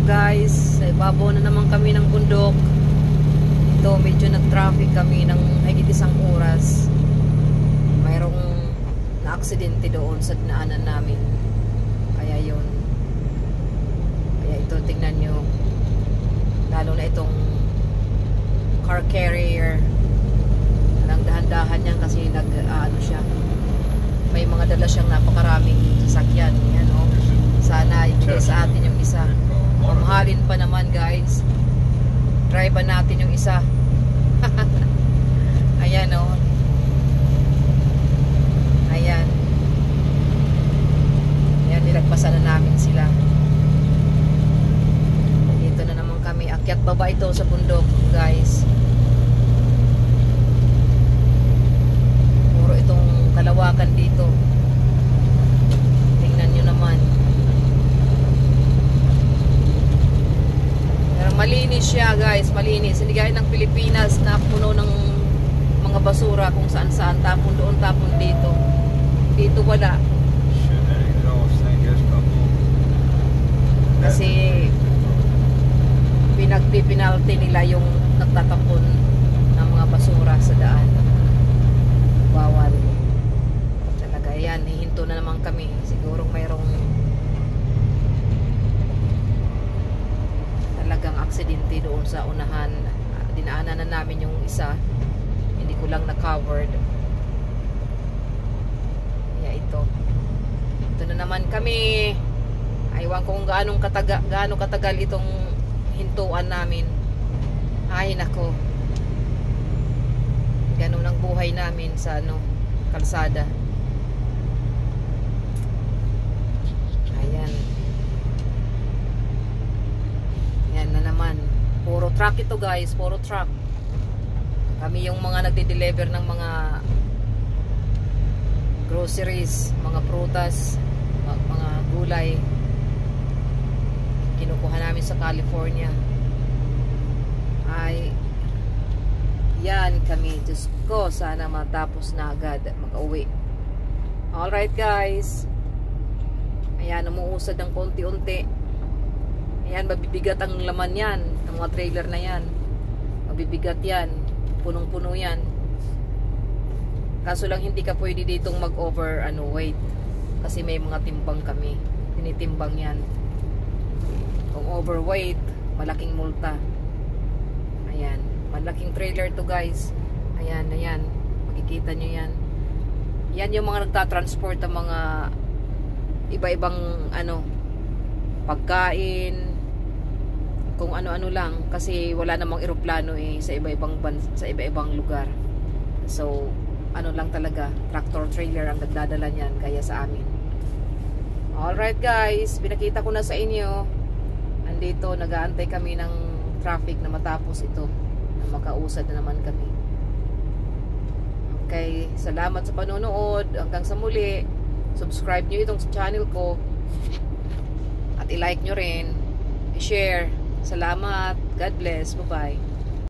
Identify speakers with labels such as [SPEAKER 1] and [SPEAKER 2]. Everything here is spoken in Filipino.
[SPEAKER 1] guys, sa ibabaw na naman kami ng bundok. Ito medyo nag-traffic kami ng higit isang oras. Mayroong na-aksidente doon sa dinaanan namin. Kaya yun. Kaya ito tingnan nyo. Lalo na itong car carrier. Nang dahan-dahan yan kasi ano siya. May mga dala siyang napakaraming sasakyan. Yan o. Sana ibigay sa atin yung isa. Mamahalin pa naman guys. Drive natin yung isa. Ayan o. Ayan. Ayan, nilagpasan na namin sila. Dito na naman kami. Akyat baba ito sa bundok guys. Puro itong kalawakan dito. Tingnan nyo naman. Malinis siya guys, malinis. Hindi gaya ng Pilipinas na puno ng mga basura kung saan saan, tapon doon, tapon dito. Dito wala. Kasi pinagpipinalty nila yung nagtatapon ng mga basura sa daan. Bawal. Talaga yan, hihinto na naman kami. Siguro mayroong talagang aksidente doon sa unahan. Dinaanan na namin yung isa, hindi ko lang na-covered. Kaya ito na naman kami. Aywan ko kung gaano katagal itong hintuan namin. Ay nako, ganun ang buhay namin sa kalsada. Ayan. Yan na naman. Puro truck ito guys. Puro truck. Kami yung mga nagde-deliver ng mga groceries, mga prutas, mga gulay. Kinukuha namin sa California. Ay, yan kami. Diyos ko, sana matapos na agad mag-uwi. Alright guys. Ayan, umuusad ng konti-unti. Ayan, mabibigat ang laman yan. Ang mga trailer na yan. Mabibigat yan. Punong-puno yan. Kaso lang hindi ka pwede ditong mag-over weight. Kasi may mga timbang kami. Tinitimbang yan. Kung overweight, malaking multa. Ayan. Malaking trailer to guys. Ayan, ayan. Makikita nyo yan. Yan yung mga nagtatransport ng mga iba-ibang pagkain, kung ano-ano lang, kasi wala namang eroplano sa iba-ibang lugar. So lang talaga, tractor trailer ang nagdadala niyan, kaya sa amin. Alright guys, pinakita ko na sa inyo. Andito, nag-aantay kami ng traffic na matapos ito, na makausad na naman kami. Okay, salamat sa panonood. Hanggang sa muli. Subscribe nyo itong channel ko. At i-like nyo rin. I-share. Salamat. God bless. Bye-bye.